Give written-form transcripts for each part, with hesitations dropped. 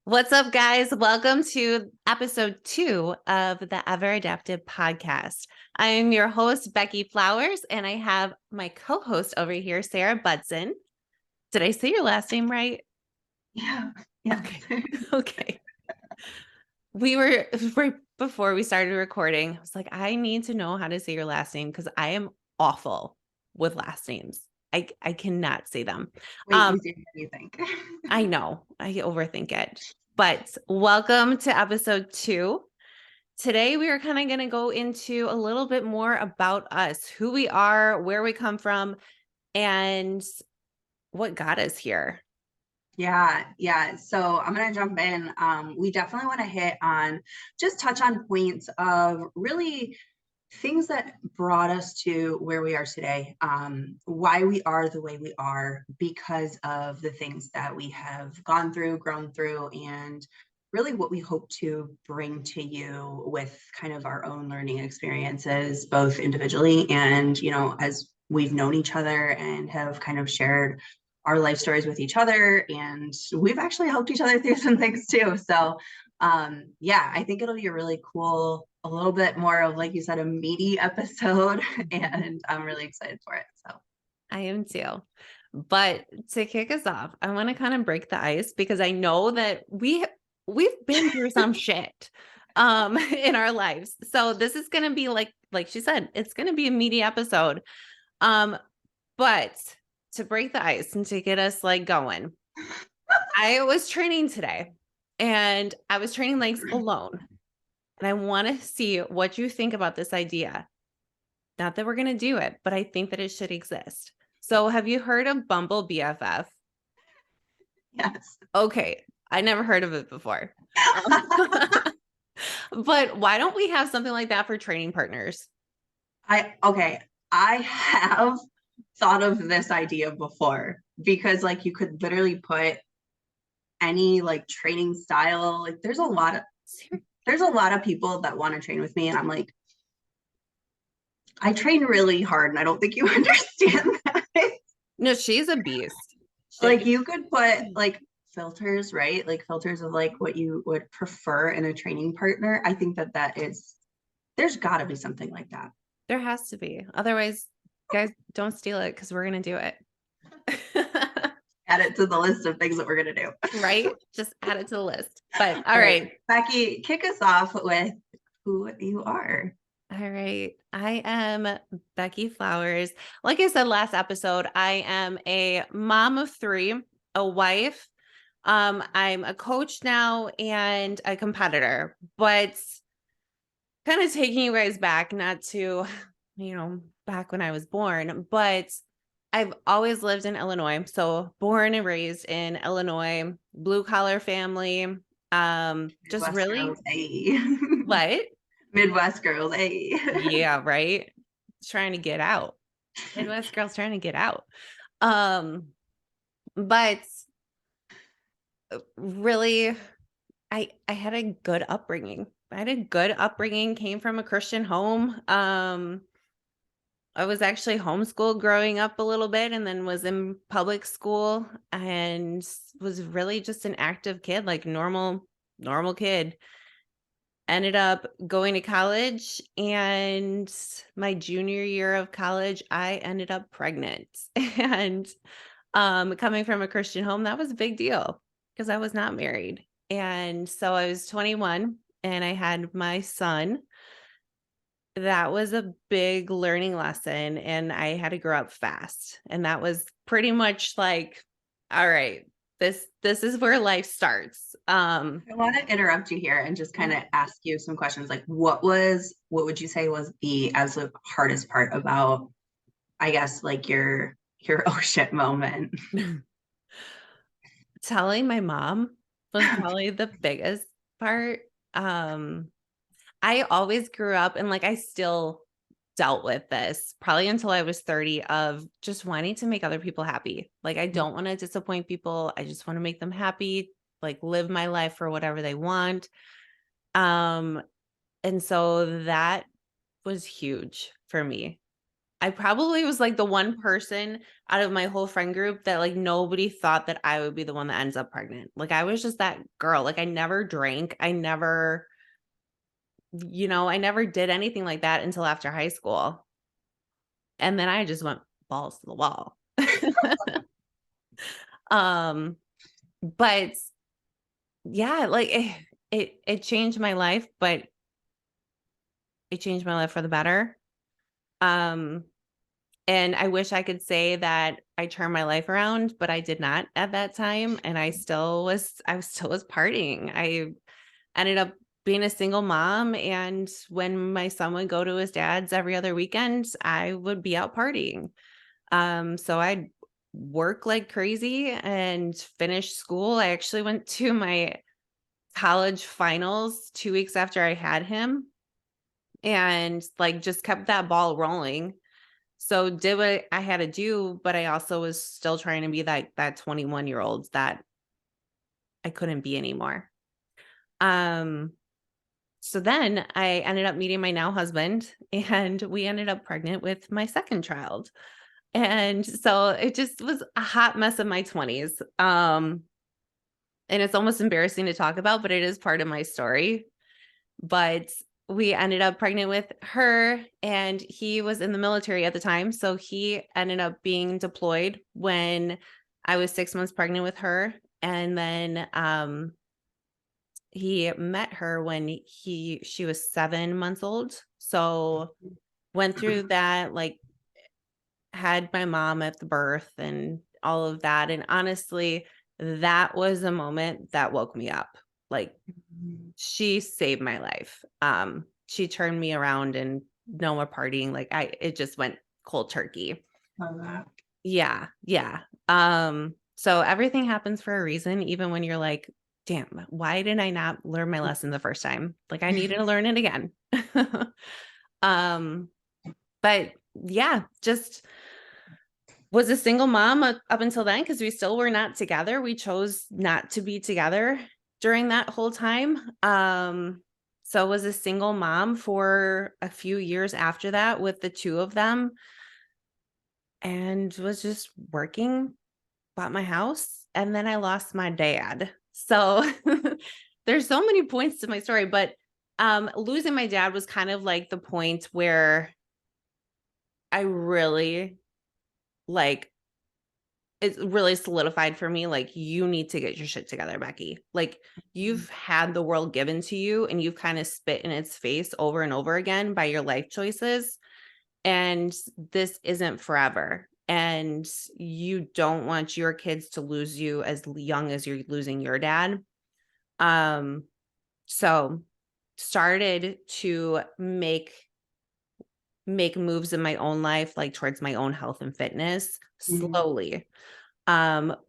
What's up, guys? Welcome to episode 2 of the Ever Adaptive podcast. I am your host, Becky.flowers, and I have my co-host over here, sarahbudzz. Did I say your last name right? Yeah. Okay. Okay. We were right before we started recording. I was like, I need to know how to say your last name because I am awful with last names. I cannot say them. Way easier than you think. I know I overthink it, but welcome to episode 2. Today, we are kind of going to go into a little bit more about us, who we are, where we come from, and what got us here. Yeah. So I'm gonna jump in. We definitely want to just touch on points of really things that brought us to where we are today, why we are the way we are because of the things that we have gone through, grown through, and really what we hope to bring to you with kind of our own learning experiences, both individually and, as we've known each other and have kind of shared our life stories with each other. And we've actually helped each other through some things too. So yeah, I think it'll be a really cool, a little bit more of, like you said, a meaty episode, and I'm really excited for it. So I am too. But to kick us off, I want to kind of break the ice because I know that we've been through some shit in our lives. So this is going to be like she said, it's going to be a meaty episode. Um but to break the ice and to get us like going, I was training today and I was training legs alone. And I want to see what you think about this idea. Not that we're going to do it, but I think that it should exist. So, have you heard of Bumble BFF? yes. Okay, I never heard of it before. Um, but why don't we have something like that for training partners? I have thought of this idea before because, like, you could literally put any like training style. Like there's a lot of people that want to train with me, and I'm like, I train really hard and I don't think you understand that. No, she's a beast. Like you could put like filters, right? Like filters of like what you would prefer in a training partner. I think that there's got to be something like that. There has to be. Otherwise, guys, don't steal it because we're going to do it. Add it to the list of things that we're going to do. Right? Just add it to the list. But all right. Becky, kick us off with who you are. All right. I am Becky.flowers. Like I said last episode, I am a mom of 3, a wife. I'm a coach now and a competitor, but kind of taking you guys back, not to, back when I was born, but I've always lived in Illinois. So born and raised in Illinois, blue collar family. Just Midwest really girls, hey. what? Midwest girls, hey. Yeah, right. Trying to get out. Midwest girls trying to get out. Um, but really, I had a good upbringing. I had a good upbringing, came from a Christian home. I was actually homeschooled growing up a little bit and then was in public school and was really just an active kid, like normal kid. Ended up going to college, and my junior year of college, I ended up pregnant. And coming from a Christian home, that was a big deal because I was not married. And so I was 21 and I had my son. That was a big learning lesson, and I had to grow up fast. And that was pretty much like, all right, this is where life starts. I want to interrupt you here and just kind of ask you some questions. Like, what would you say was the absolute hardest part about, I guess, like your oh shit moment? Telling my mom was probably the biggest part. I always grew up and like I still dealt with this probably until I was 30 of just wanting to make other people happy. Like I don't want to disappoint people. I just want to make them happy, like live my life for whatever they want. Um and so that was huge for me. I probably was like the one person out of my whole friend group that like nobody thought that I would be the one that ends up pregnant. Like I was just that girl. Like I never drank. I never, I never did anything like that until after high school. And then I just went balls to the wall. um, but yeah, like it changed my life, but it changed my life for the better. Um, And I wish I could say that I turned my life around, but I did not at that time. And I still was partying. I ended up being a single mom. And when my son would go to his dad's every other weekend, I would be out partying. So I'd work like crazy and finish school. I actually went to my college finals 2 weeks after I had him and like just kept that ball rolling. So did what I had to do, but I also was still trying to be that 21-year-old that I couldn't be anymore. Um, so then I ended up meeting my now husband and we ended up pregnant with my second child. And so it just was a hot mess of my 20s. And it's almost embarrassing to talk about, but it is part of my story. But we ended up pregnant with her, and he was in the military at the time, so he ended up being deployed when I was 6 months pregnant with her, and then, he met her when she was 7 months old, so went through that, like, had my mom at the birth and all of that, and honestly, that was a moment that woke me up, like, she saved my life. She turned me around and no more partying. Like it just went cold turkey. Love that. Yeah, yeah. So everything happens for a reason, even when you're like, damn, why did I not learn my lesson the first time? Like I needed to learn it again. um, but yeah, just was a single mom up until then because we still were not together. We chose not to be together during that whole time. So was a single mom for a few years after that with the two of them and was just working, bought my house, and then I lost my dad. So there's so many points to my story, but losing my dad was kind of like the point where I really like it really solidified for me, like, you need to get your shit together, Becky. Like, you've had the world given to you and you've kind of spit in its face over and over again by your life choices. And this isn't forever. And you don't want your kids to lose you as young as you're losing your dad. Um, so started to make moves in my own life, like towards my own health and fitness Mhm. slowly.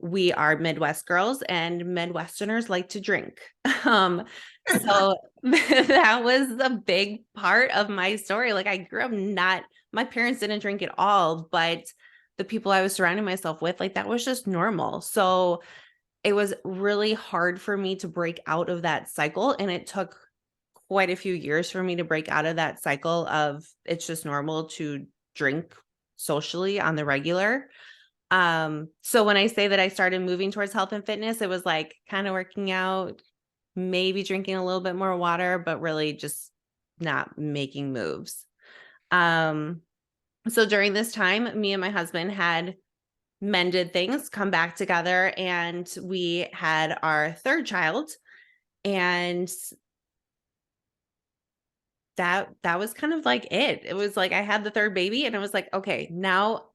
We are Midwest girls and Midwesterners like to drink. So that was a big part of my story. Like I grew up my parents didn't drink at all, but the people I was surrounding myself with, like that was just normal. So it was really hard for me to break out of that cycle. And it took quite a few years for me to break out of that cycle of it's just normal to drink socially on the regular. So when I say that I started moving towards health and fitness, it was like kind of working out, maybe drinking a little bit more water, but really just not making moves. Um, so during this time, me and my husband had mended things, come back together, and we had our third child. And that was kind of like it. It was like I had the third baby and I was like, okay, now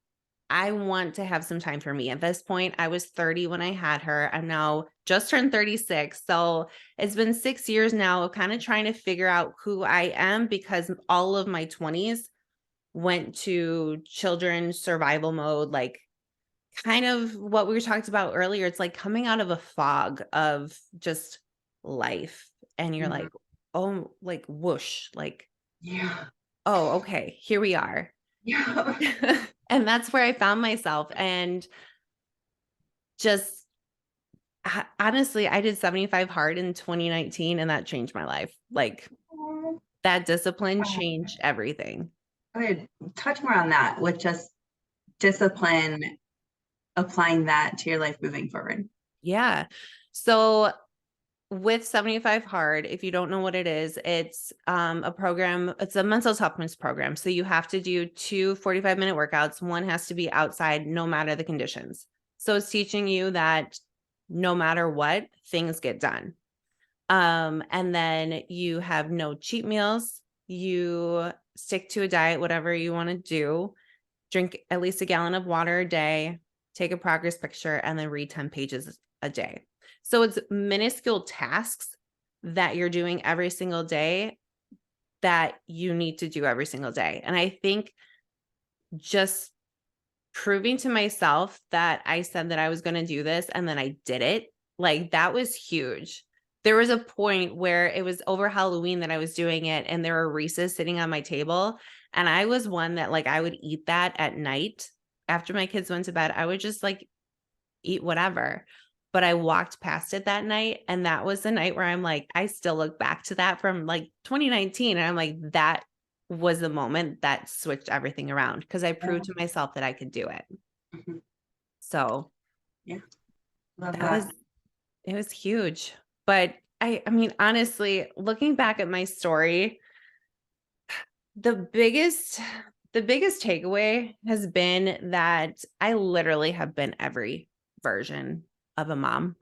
I want to have some time for me. At this point, I was 30 when I had her. I'm now just turned 36. So it's been 6 years now of kind of trying to figure out who I am because all of my 20s went to children's survival mode, like kind of what we were talked about earlier. It's like coming out of a fog of just life. And you're Mhm. like, oh, like whoosh, like, Yeah. oh, okay, here we are. Yeah. And that's where I found myself. And just honestly, I did 75 hard in 2019 and that changed my life. Like Oh, that discipline wow. changed everything. Go ahead, touch more on that with just discipline, applying that to your life moving forward. Yeah. So with 75 Hard, if you don't know what it is, it's a program, it's a mental toughness program. So you have to do 2 45-minute workouts. One has to be outside no matter the conditions. So it's teaching you that no matter what, things get done. And then you have no cheat meals. You stick to a diet, whatever you want to do. Drink at least a gallon of water a day, take a progress picture, and then read 10 pages a day. So it's minuscule tasks that you're doing every single day that you need to do every single day. And I think just proving to myself that I said that I was going to do this and then I did it, like that was huge. There was a point where it was over Halloween that I was doing it and there were Reese's sitting on my table. And I was one that like I would eat that at night after my kids went to bed. I would just like eat whatever. But I walked past it that night. And that was the night where I'm like, I still look back to that from like 2019. And I'm like, that was the moment that switched everything around because I Yeah. proved to myself that I could do it. Mhm. So Yeah, love that was, that. it was huge. But I mean, honestly, looking back at my story, the biggest, the biggest takeaway has been that I literally have been every version of a mom.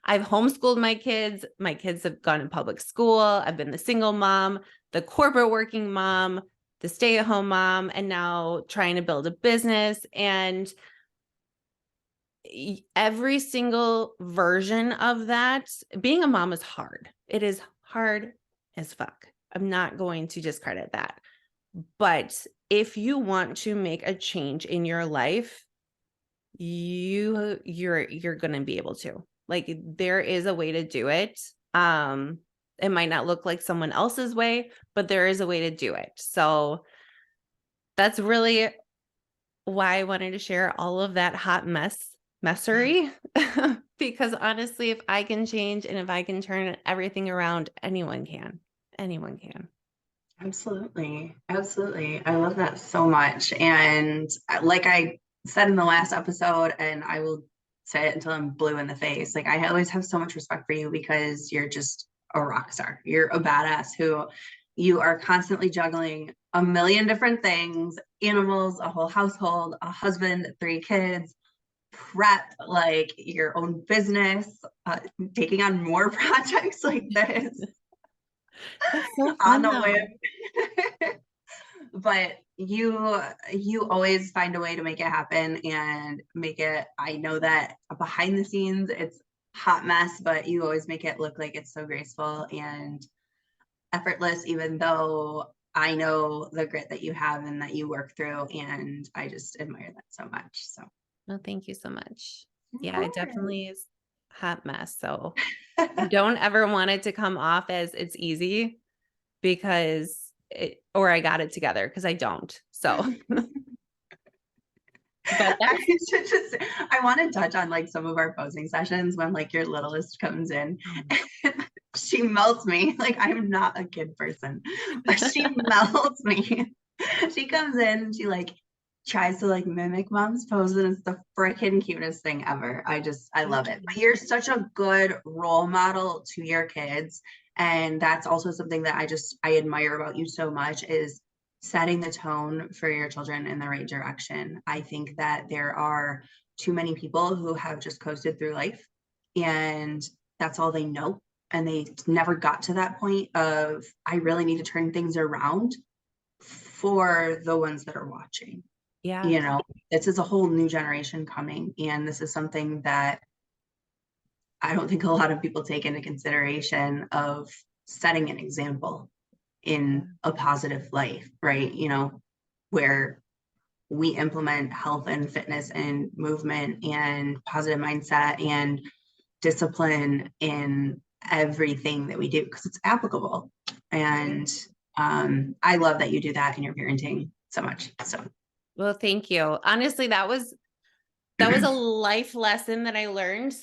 I've homeschooled my kids. My kids have gone to public school. I've been the single mom, the corporate working mom, the stay-at-home mom, and now trying to build a business. And every single version of that, being a mom is hard. It is hard as fuck. I'm not going to discredit that. But if you want to make a change in your life, you're going to be able to. Like there is a way to do it. It might not look like someone else's way, but there is a way to do it. So that's really why I wanted to share all of that hot messery because honestly, if I can change and if I can turn everything around, anyone can. Anyone can. Absolutely. Absolutely. I love that so much. And like I said in the last episode, and I will say it until I'm blue in the face, like I always have so much respect for you because you're just a rock star. You're a badass who you are constantly juggling a million different things, animals, a whole household, a husband, 3 kids, prep, like your own business, taking on more projects like this It's so on fun the though. whim. But you always find a way to make it happen and make it. I know that behind the scenes it's hot mess, but you always make it look like it's so graceful and effortless, even though I know the grit that you have and that you work through, and I just admire that so much. So No, thank you so much. of Yeah, it course. definitely is a hot mess. So I don't ever want it to come off as it's easy because or I got it together because I don't. So, but I that's, should just I want to touch on like some of our posing sessions when like your littlest comes in. um, She melts me. Like I'm not a kid person, but she melts me. She comes in and she like tries to like mimic mom's pose and it's the freaking cutest thing ever. I love it. But you're such a good role model to your kids. And that's also something that I admire about you so much is setting the tone for your children in the right direction. I think that there are too many people who have just coasted through life and that's all they know. And they never got to that point of, I really need to turn things around for the ones that are watching. yeah, You know, this is a whole new generation coming. And this is something that I don't think a lot of people take into consideration of setting an example yeah, in a positive life, right? You know, where we implement health and fitness and movement and positive mindset and discipline in everything that we do because it's applicable. yeah. And I love that you do that in your parenting so much. So Well, thank you. Honestly, that was a life lesson that I learned.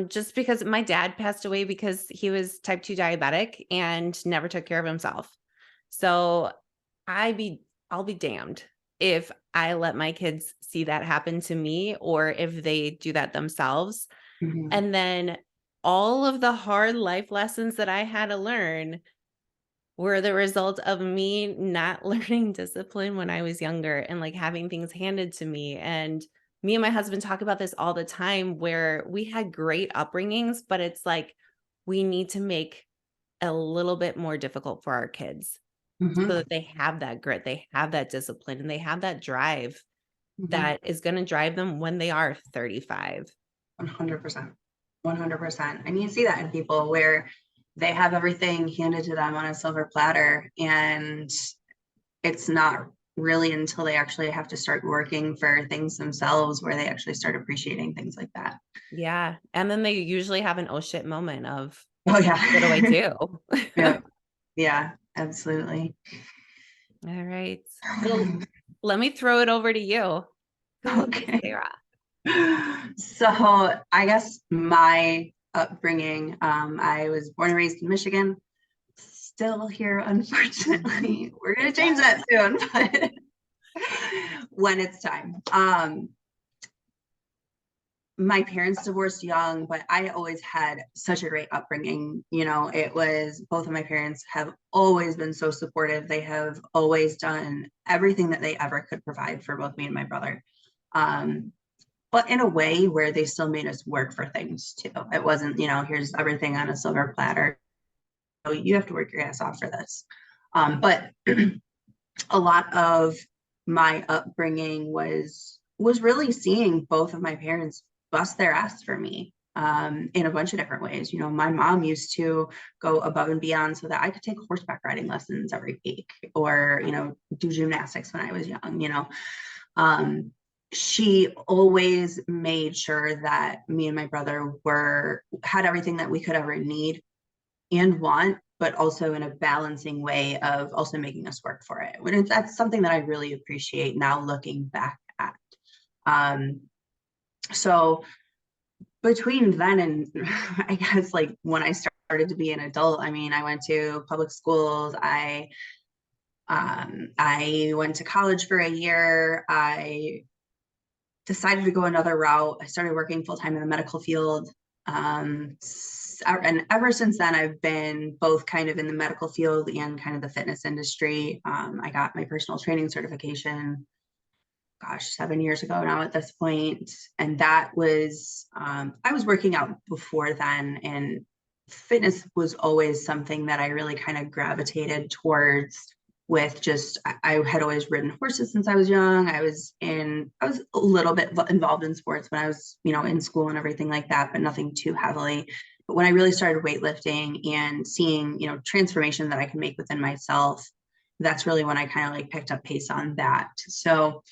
Just because my dad passed away because he was type 2 diabetic and never took care of himself. So I be I'll be damned if I let my kids see that happen to me or if they do that themselves. Mhm. And then all of the hard life lessons that I had to learn were the result of me not learning discipline when I was younger and like having things handed to me. And me and my husband talk about this all the time where we had great upbringings, but it's like we need to make a little bit more difficult for our kids so Mhm. that they have that grit, they have that discipline, and they have that drive Mhm. that is going to drive them when they are 35. 100%. 100%. And you see that in people where they have everything handed to them on a silver platter, and it's not really until they actually have to start working for things themselves where they actually start appreciating things like that. Yeah. And then they usually have an oh shit moment of Oh what do I yeah. do? Yeah. Yeah, absolutely. All right. Well, let me throw it over to you. Who is Okay. Sarah? So I guess my upbringing, I was born and raised in Michigan, still here, unfortunately. We're gonna Thank change God. that soon, but when it's time. My parents divorced young, but I always had such a great upbringing. You know, it was both of my parents have always been so supportive. They have always done everything that they ever could provide for both me and my brother. Um, but in a way where they still made us work for things too. It wasn't, here's everything on a silver platter. So you have to work your ass off for this. But a lot of my upbringing was really seeing both of my parents bust their ass for me in a bunch of different ways. You know, my mom used to go above and beyond so that I could take horseback riding lessons every week, or do gymnastics when I was young. Um, she always made sure that me and my brother were had everything that we could ever need and want, but also in a balancing way of also making us work for it. That's something that I really appreciate now looking back at. Um, so between then and I guess like when I started to be an adult, I mean, I went to public schools. I went to college for a year. I decided to go another route. I started working full time in the medical field. And ever since then, I've been both kind of in the medical field and kind of the fitness industry. I got my personal training certification, gosh, 7 years ago now at this point. And that was, I was working out before then, and fitness was always something that I really kind of gravitated towards. With just, I had always ridden horses since I was young. I was a little bit involved in sports when I was, in school and everything like that, but nothing too heavily. But when I really started weightlifting and seeing, transformation that I can make within myself, that's really when I kind of like picked up pace on that. So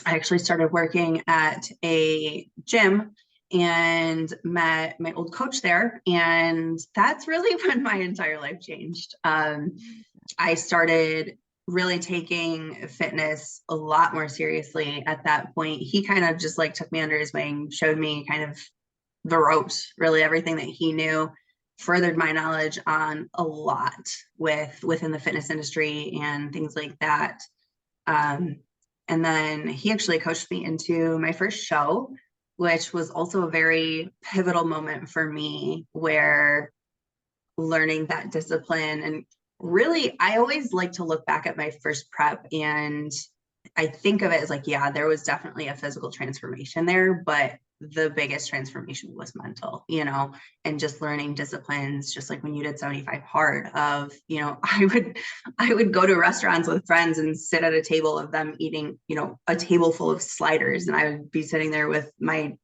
I actually started working at a gym and met my old coach there. And that's really when my entire life changed. I started really taking fitness a lot more seriously at that point. He kind of just like took me under his wing, showed me kind of the ropes, really everything that he knew, furthered my knowledge on a lot within the fitness industry and things like that. Um, and then he actually coached me into my first show, which was also a very pivotal moment for me, where learning that discipline. And really, I always like to look back at my first prep, and I think of it as like, yeah, there was definitely a physical transformation there, but the biggest transformation was mental, and just learning disciplines, just like when you did 75 hard of, I would go to restaurants with friends and sit at a table of them eating, a table full of sliders, and I would be sitting there with my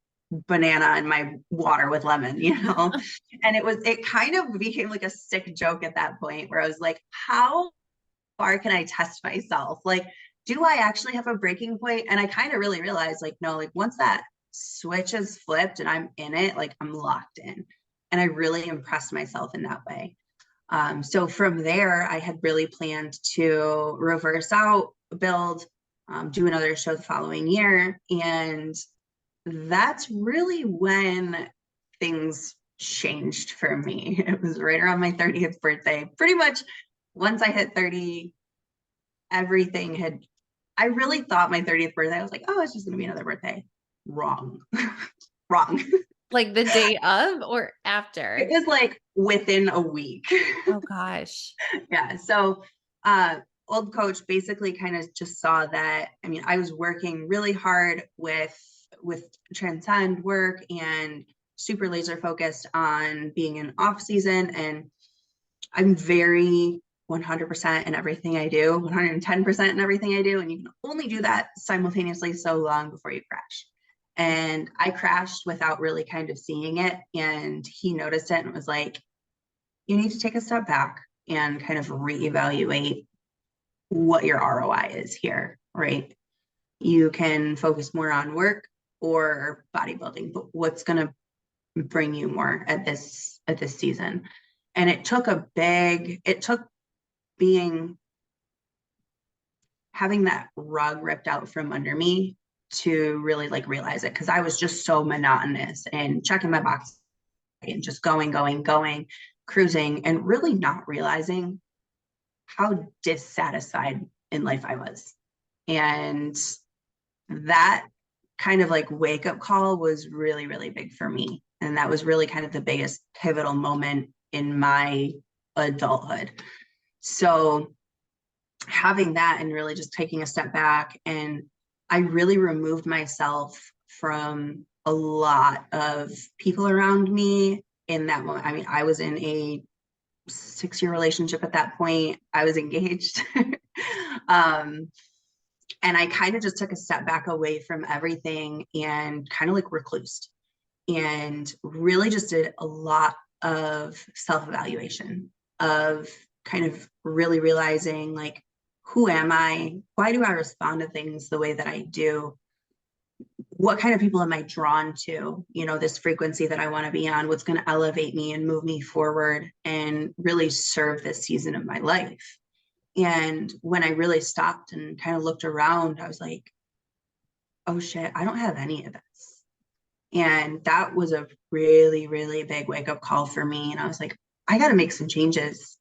banana and my water with lemon, and it kind of became like a sick joke at that point where I was like, how far can I test myself? Like, do I actually have a breaking point? And I kind of really realized, like, no, like once that switch is flipped and I'm in it, like I'm locked in. And I really impressed myself in that way. So from there, I had really planned to reverse out, build, do another show the following year. And that's really when things changed for me. It was right around my 30th birthday. Pretty much once I hit 30, everything had, I really thought my 30th birthday, I was like, oh, it's just going to be another birthday. Wrong. Wrong. Like the day of or It after? was like within a week. Oh gosh. Yeah. So, uh, old coach basically kind of just saw that. I mean, I was working really hard with transcend work and super laser focused on being in off season. And I'm very 100% in everything I do, 110% in everything I do. And you can only do that simultaneously so long before you crash. And I crashed without really kind of seeing it. And he noticed it and was like, you need to take a step back and kind of reevaluate what your ROI is here, right? You can focus more on work or bodybuilding, but what's going to bring you more at this season? And it took being having that rug ripped out from under me to really like realize it, because I was just so monotonous and checking my box and just going, cruising, and really not realizing how dissatisfied in life I was. And that kind of like wake up call was really, really big for me. And that was really kind of the biggest pivotal moment in my adulthood. So having that and really just taking a step back, and I really removed myself from a lot of people around me in that moment. I mean, I was in a 6-year relationship at that point. I was engaged. um, and I kind of just took a step back away from everything and kind of like reclused and really just did a lot of self-evaluation, of kind of really realizing like, who am I? Why do I respond to things the way that I do? What kind of people am I drawn to? You know, this frequency that I want to be on, what's going to elevate me and move me forward and really serve this season of my life. And when I really stopped and kind of looked around, I was like, oh shit, I don't have any of this. And that was a really, really big wake up call for me. And I was like, I got to make some changes.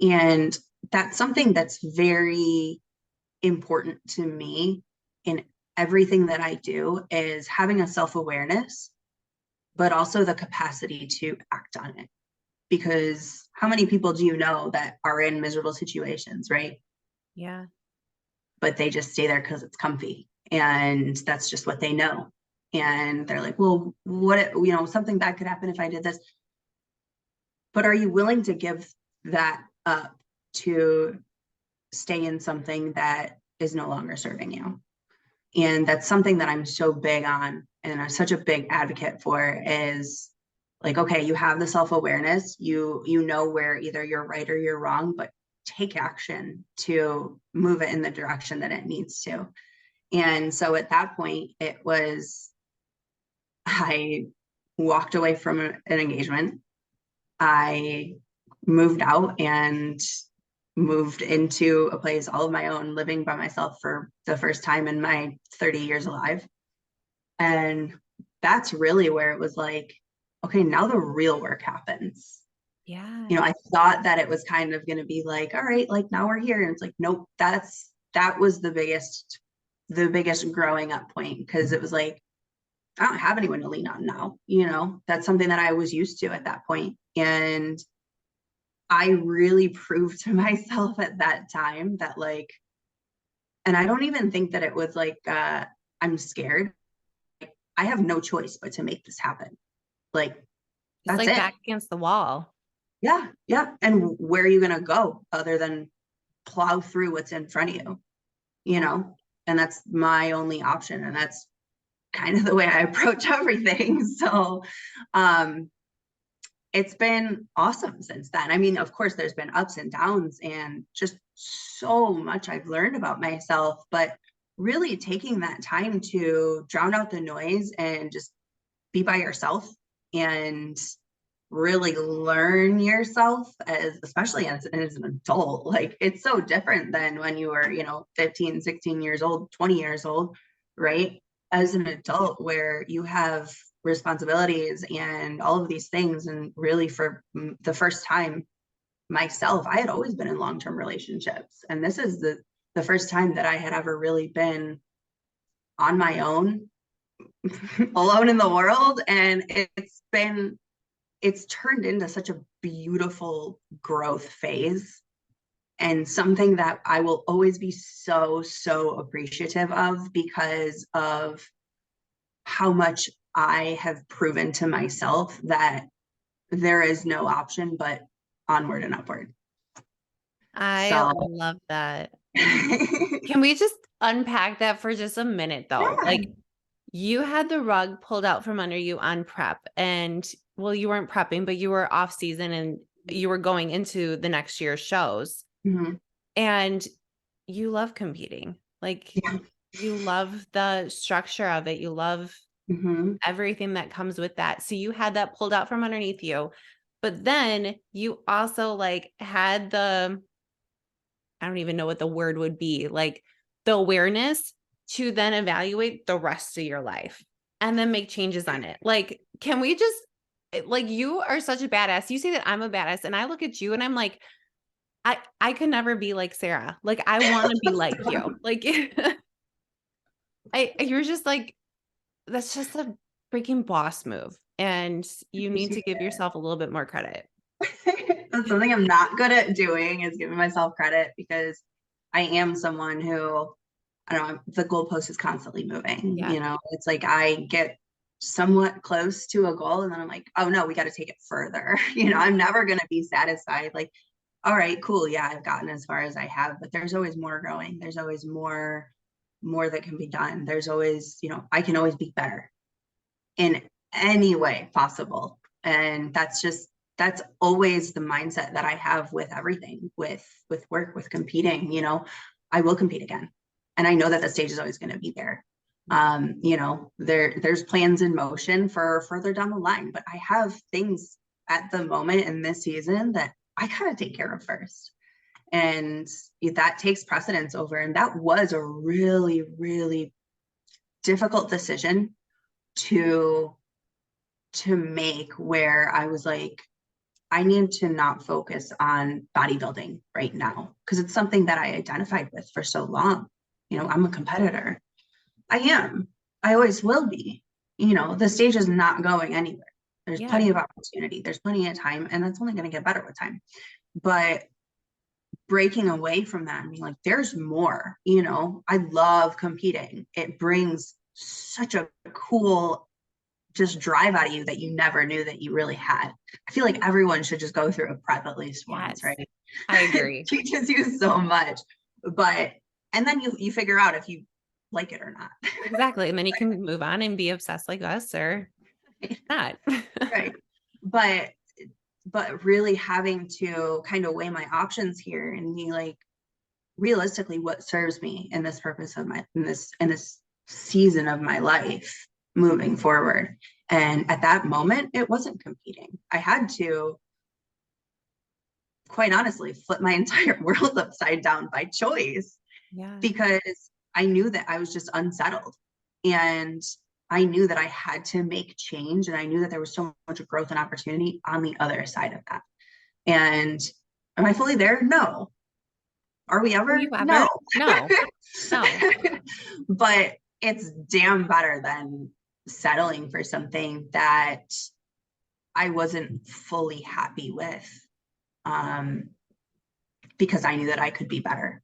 And that's something that's very important to me in everything that I do, is having a self-awareness, but also the capacity to act on it. Because how many people do you know that are in miserable situations, right? Yeah. But they just stay there because it's comfy and that's just what they know. And they're like, well, what, you know, something bad could happen if I did this. But are you willing to give that up to stay in something that is no longer serving you? And that's something that I'm so big on and I'm such a big advocate for, is like, okay, you have the self-awareness, you know where either you're right or you're wrong, but take action to move it in the direction that it needs to. And so at that point, it was, I walked away from an engagement. I moved out and moved into a place all of my own, living by myself for the first time in my 30 years alive. And that's really where it was like, okay, now the real work happens. You Yeah. know, I thought that it was kind of going to be like, all right, like now we're here. And it's like, nope, that was the biggest growing up point, because it was like, I don't have anyone to lean on now. You know, that's something that I was used to at that point. And I really proved to myself at that time that like, and I don't even think that it was like, I'm scared. I have no choice but to make this happen. Like, Just that's like it. back against the wall. Yeah. Yeah. And where are you going to go other than plow through what's in front of you, you Yeah. know? And that's my only option. And that's kind of the way I approach everything. So, um, it's been awesome since then. I mean, of course, there's been ups and downs and just so much I've learned about myself, but really taking that time to drown out the noise and just be by yourself and really learn yourself, as especially as an adult. Like, it's so different than when you were, you know, 15, 16 years old, 20 years old, right? As Yeah. an adult, where you have responsibilities and all of these things. And really, for the first time myself, I had always been in long-term relationships, and this is the first time that I had ever really been on my own, alone in the world. And it's turned into such a beautiful growth phase, and something that I will always be so, so appreciative of, because of how much I have proven to myself that there is no option but onward and upward. I So love that. yeah. Can we just unpack that for just a minute though? Like you had the rug pulled out from under you on prep and well, you weren't prepping, but you were off season and you were going into the next year's shows Mhm. and you love competing. Like Yeah. you love the structure of it. You love Mhm. everything that comes with that. So you had that pulled out from underneath you. But then you also like had the I don't even know what the word would be, like the awareness to then evaluate the rest of your life and then make changes on it. Like, can we just like you are such a badass. You say that I'm a badass and I look at you and I'm like, I could never be like Sarah. Like I want to be like you. Like you're just like that's just a freaking boss move and you need to Appreciate give yourself a little bit more credit. it. That's something I'm not good at doing, is giving myself credit, because I am someone who, I don't know, the goalpost is constantly moving. Yeah. It's like I get somewhat close to a goal and then I'm like, oh no, we got to take it further. I'm never going to be satisfied. Like, all right, cool. Yeah, I've gotten as far as I have, but there's always more growing. There's always more that can be done. There's always, I can always be better in any way possible. And that's always the mindset that I have with everything, with work, with competing. I will compete again. And I know that the stage is always going to be there. There's plans in motion for further down the line, but I have things at the moment in this season that I gotta take care of first. And that takes precedence over. And that was a really, really difficult decision to make, where I was like, I need to not focus on bodybuilding right now, because it's something that I identified with for so long. I'm a competitor. I am. I always will be. The stage is not going anywhere. There's Yeah. plenty of opportunity. There's plenty of time, and that's only going to get better with time. But breaking away from that and being like, there's more. I love competing. It brings such a cool just drive out of you that you never knew that you really had. I feel like everyone should just go through a prep at least once, Yes. right? I It agree. teaches you so much. But and then you figure out if you like it or not. Exactly. And then you can move on and be obsessed like us or not. Right. But really having to kind of weigh my options here and be like, realistically, what serves me in this purpose of my in this season of my life moving forward. And at that moment, it wasn't competing. I had to, quite honestly, flip my entire world upside down by choice, Yeah. because I knew that I was just unsettled. And I knew that I had to make change. And I knew that there was so much growth and opportunity on the other side of that. And am I fully there? No. Are we Will you ever? ever? No. No. No. But it's damn better than settling for something that I wasn't fully happy with, um, because I knew that I could be better.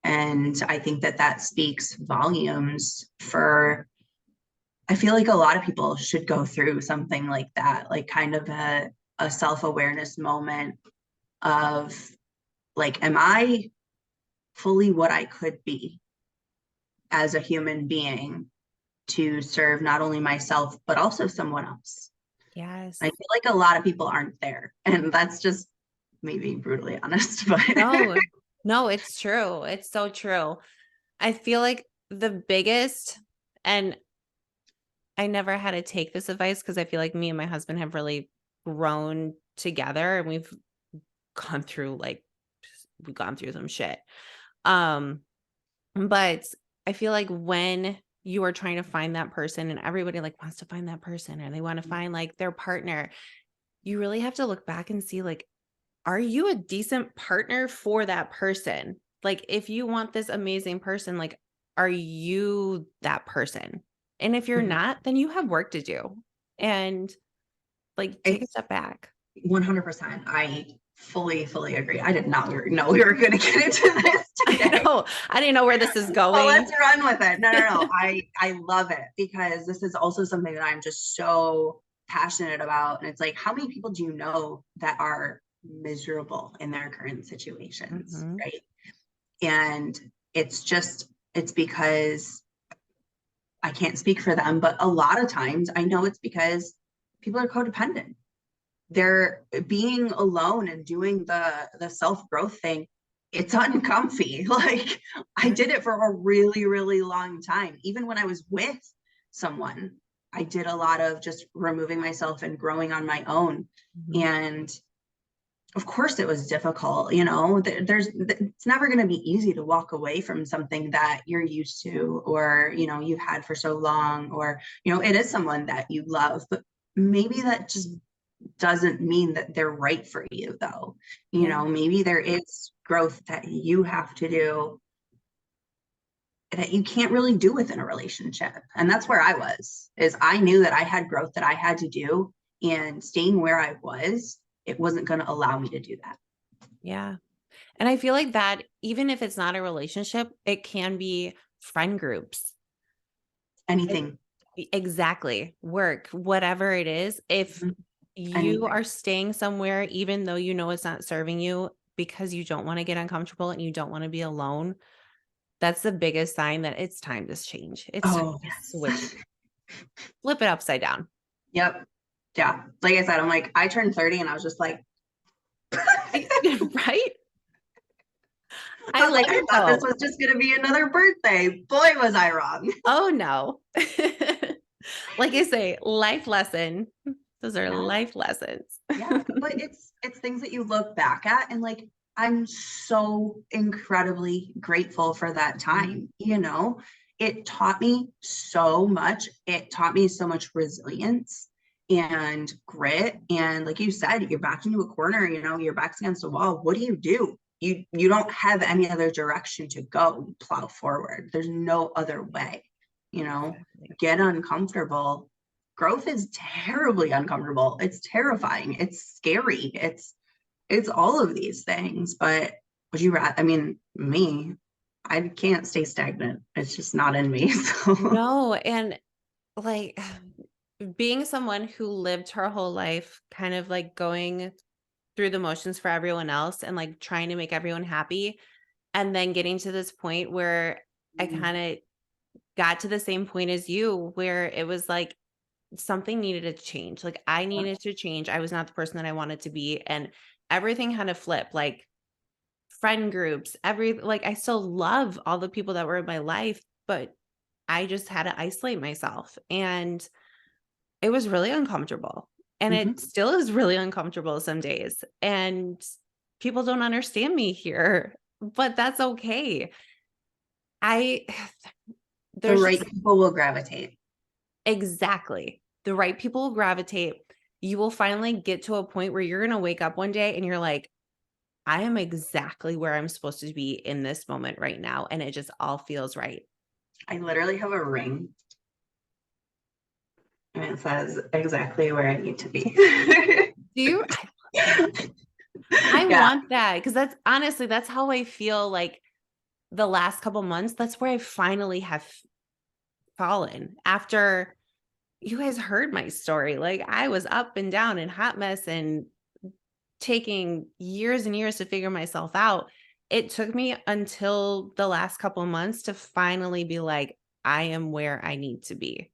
And I think that that speaks volumes for, I feel like a lot of people should go through something like that, like kind of a self-awareness moment of like, am I fully what I could be as a human being to serve not only myself, but also someone else? I Yes. feel like a lot of people aren't there. And that's just me being brutally honest. But No. No, it's true. It's so true. I feel like the biggest, and I never had to take this advice because I feel like me and my husband have really grown together and gone through like we've gone through some shit. Um, but I feel like when you are trying to find that person and everybody like wants to find that person or they want to find like their partner, you really have to look back and see like, are you a decent partner for that person? Like, if you want this amazing person, like, are you that person? And if you're Mhm. not, then you have work to do. And like, take a It's step back. 100%. I fully agree. I did not know we were going to get into this I today. know. I didn't know where this is Well, going. let's run with it. No. I love it because this is also something that I'm just so passionate about. And it's like, how many people do you know that are miserable in their current situations, Mhm. right? And it's because I can't speak for them, but a lot of times I know it's because people are codependent. They're being alone and doing the self-growth thing. It's uncomfy. Like I Yeah. did it for a really long time. Even when I was with someone, I did a lot of just removing myself and growing on my own. Mhm. And of course it was difficult, it's never going to be easy to walk away from something that you're used to, or you've had for so long, or it is someone that you love, but maybe that just doesn't mean that they're right for you, though. Yeah. Maybe there is growth that you have to do that you can't really do within a relationship. And that's where I was, is I knew that I had growth that I had to do, and staying where I was, it wasn't going to allow me to do that. Yeah. And I feel like that, even if it's not a relationship, it can be friend groups. It Anything. exactly. Work, whatever it is. If Mhm. you Anything. are staying somewhere, even though you know it's not serving you because you don't wanna get uncomfortable and you don't wanna be alone, that's the biggest sign that it's time to change. It's time Oh, to yes. switch, flip it upside down. Yep. Yeah. Like I said, I'm like, I turned 30 and I was just like, I right? I I was like, love I it thought this though. was just going to be another birthday. Boy, was I wrong. Oh, no. Like I say, life lesson. Those are Yeah. life lessons. Yeah. But it's things that you look back at, and like, I'm so incredibly grateful for that Mhm. time. It taught me so much. It taught me so much resilience and grit. And like you said, you're backed into a corner, your back's against a wall. What do? You don't have any other direction to go. You plow forward. There's no other way. You know, Exactly. get uncomfortable. Growth is terribly uncomfortable. It's terrifying. It's scary. It's all of these things. But would you rather? I mean, me, I can't stay stagnant. It's just not in me. So No, and like being someone who lived her whole life kind of like going through the motions for everyone else and like trying to make everyone happy, and then getting to this point where I kind of got to the same point as you where it was like something needed to change. Like I needed to change. I was not the person that I wanted to be, and everything had to flip. Like friend groups, like I still love all the people that were in my life, but I just had to isolate myself, and it was really uncomfortable. And it Mhm. still is really uncomfortable some days. And people don't understand me here, but that's okay. I The there's right just people will gravitate. exactly the right people will gravitate. You will finally get to a point where you're going to wake up one day and you're like, I am exactly where I'm supposed to be in this moment right now. And it just all feels right. I literally have a ring, and it says exactly where I need to be. Do you? I love that. I Yeah. want that because that's honestly, that's how I feel like the last couple months. That's where I finally have fallen after you guys heard my story. Like I was up and down and hot mess and taking years and years to figure myself out. It took me until the last couple months to finally be like, I am where I need to be.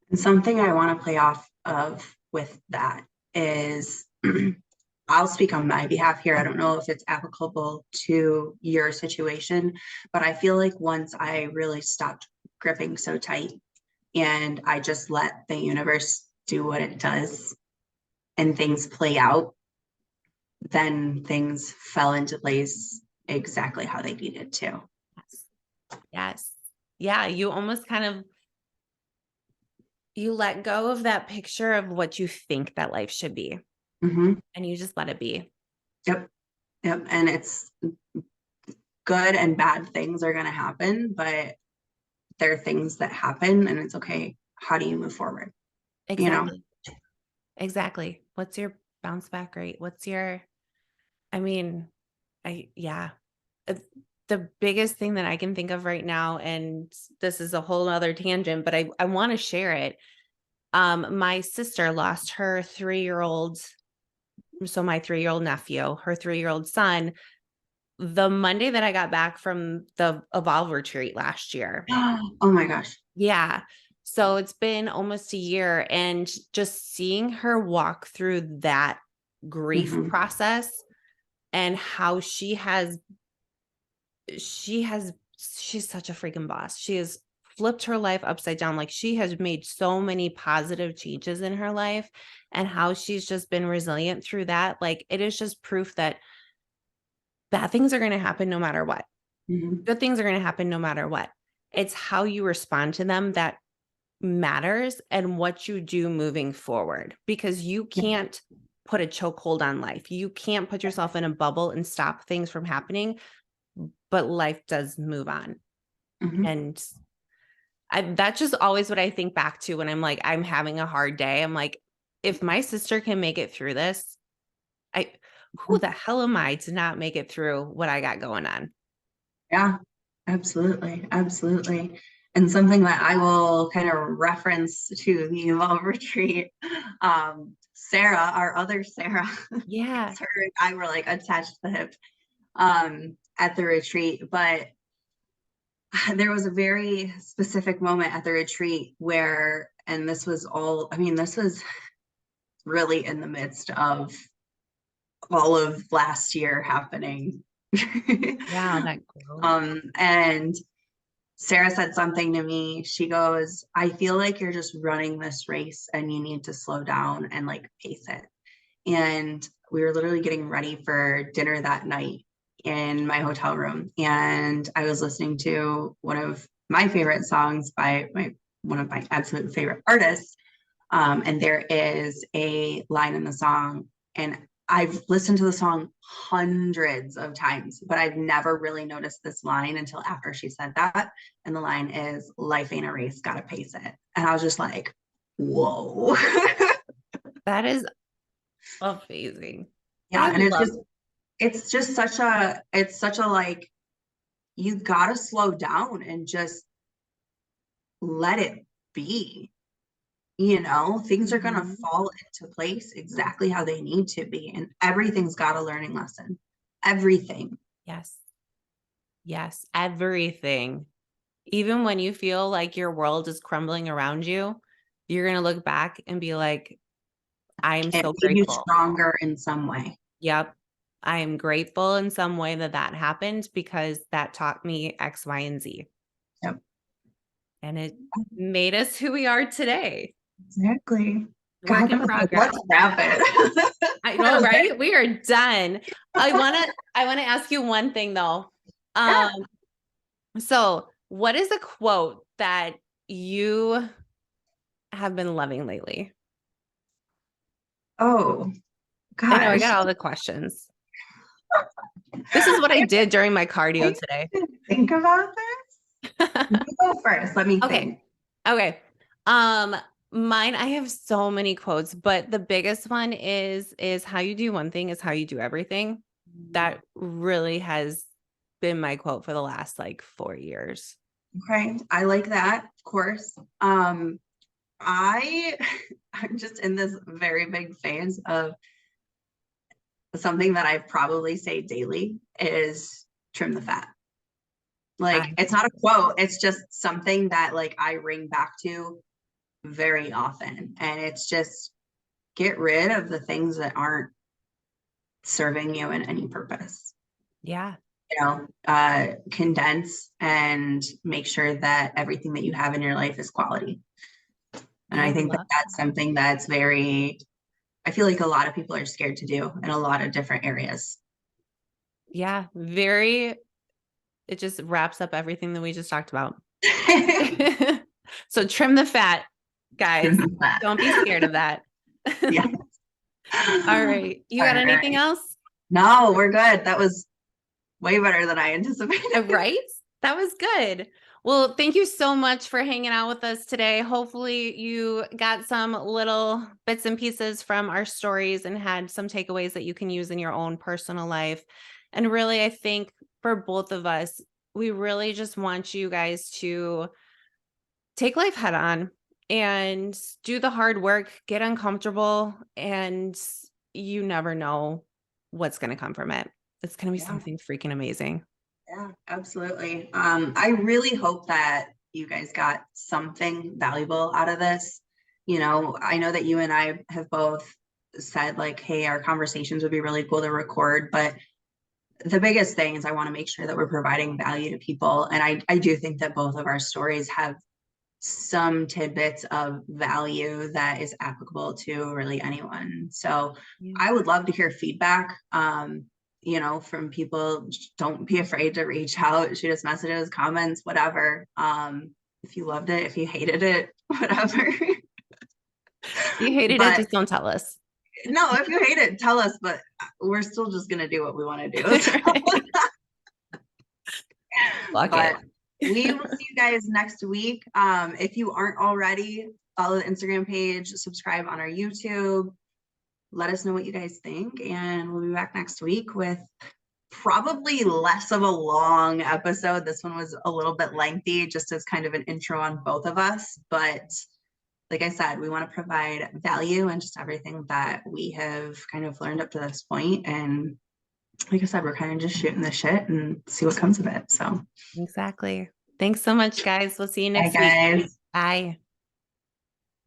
And something I want to play off of with that is I'll speak on my behalf here. I don't know if it's applicable to your situation, but I feel like once I really stopped gripping so tight and I just let the universe do what it does and things play out, then things fell into place exactly how they needed to. Yes. Yes. Yeah. You almost kind of you let go of that picture of what you think that life should be Mm-hmm. and you just let it be. Yep. Yep. And good and bad things are going to happen, but there are things that happen and it's okay. How do you move forward? You know? Exactly. Exactly. What's your bounce back rate? What's your, I mean, yeah. Uh, The biggest thing that I can think of right now, and this is a whole other tangent, but I want to share it. My sister lost her 3-year-old, so my 3-year-old nephew, her 3-year-old son, the Monday that I got back from the Evolve retreat last year. Oh my gosh. Yeah. So it's been almost a year, and just seeing her walk through that grief Hmm. process and how she's such a freaking boss. She has flipped her life upside down. Like, she has made so many positive changes in her life, and how she's just been resilient through that. Like, it is just proof that bad things are going to happen no matter what. Hmm. Good things are going to happen no matter what. It's how you respond to them that matters, and what you do moving forward, because you Yeah. can't put a chokehold on life. You can't put yourself in a bubble and stop things from happening, but life does move on. Hmm. And that's just always what I think back to when I'm like, I'm having a hard day. I'm like, if my sister can make it through this, I who the hell am I to not make it through what I got going on? Yeah, absolutely. Absolutely. And something that I will kind of reference to the Evolve retreat, Sarah, our other Sarah, Yeah. her and I were like attached to the hip at the retreat. But there was a very specific moment at the retreat where, and this was all, I mean, this was really in the midst of all of last year happening. Yeah, that growth. And Sarah said something to me. She goes, I feel like you're just running this race and you need to slow down and like pace it. And we were literally getting ready for dinner that night in my hotel room. And I was listening to one of my favorite songs by one of my absolute favorite artists. And there is a line in the song, and I've listened to the song hundreds of times, but I've never really noticed this line until after she said that. And the line is, life ain't a race, gotta pace it. And I was just like, whoa. That is amazing. Yeah. I And love, it's just it's such a like, you gotta slow down and just let it be. Things are going to Mhm. fall into place exactly how they need to be. And everything's got a learning lesson. Everything. Yes. Yes, everything. Even when you feel like your world is crumbling around you, you're going to look back and be like, I am It so made you grateful. stronger in some way. Yep. I am grateful in some way that that happened, because that taught me X, Y, and Z. Yep. And it made us who we are today. Exactly. God, Work that in was like, progress. let's wrap it. I That know, was it. right? We are done. I want to ask you one thing though. Yeah. Um, so what is a quote that you have been loving lately? Oh, I know I gosh. got all the questions. This is what I did during my I cardio today. didn't think about this. You go first. Let me Okay. think. Okay. Um, Mine, I have so many quotes, but the biggest one is how you do one thing is how you do everything. That really has been my quote for the last like 4 years. Okay. I like that, of course. I I'm just in this very big phase of something that I probably say daily is trim the fat. Like, I it's not a quote, it's just something that like I ring back to very often. And it's just get rid of the things that aren't serving you in any purpose. yeah, Condense and make sure that everything that you have in your life is quality. And I I think that love that's something that's very, I feel like a lot of people are scared to do in a lot of different areas. yeah, very it just wraps up everything that we just talked about. So trim the fat, guys. Trim the fat. Don't be scared of that. Yeah. All right. You All got anything right. else? No, we're good. That was way better than I anticipated. Right? That was good. Well, thank you so much for hanging out with us today. Hopefully, you got some little bits and pieces from our stories and had some takeaways that you can use in your own personal life. And really, I think for both of us, we really just want you guys to take life head on and do the hard work, get uncomfortable, and you never know what's going to come from it. It's going to be Yeah. something freaking amazing. Yeah, absolutely. I really hope that you guys got something valuable out of this. You know, I know that you and I have both said like, hey, our conversations would be really cool to record, but the biggest thing is I want to make sure that we're providing value to people. And I do think that both of our stories have some tidbits of value that is applicable to really anyone. So Yeah. I would love to hear feedback, you know, from people. Don't be afraid to reach out, shoot us messages, comments, whatever. If you loved it, if you hated it, whatever. You hated it, But just don't tell us. no, if you hate it, tell us, but we're still just going to do what we want to do. So, Fuck but it. we will see you guys next week. If you aren't already, follow the Instagram page, subscribe on our YouTube. Let us know what you guys think, and we'll be back next week with probably less of a long episode. This one was a little bit lengthy, just as kind of an intro on both of us. But like I said, we want to provide value and just everything that we have kind of learned up to this point. And like I said, we're kind of just shooting the shit and see what comes of it. So, Exactly. Thanks so much, guys. We'll see you bye, next week. guys. Bye.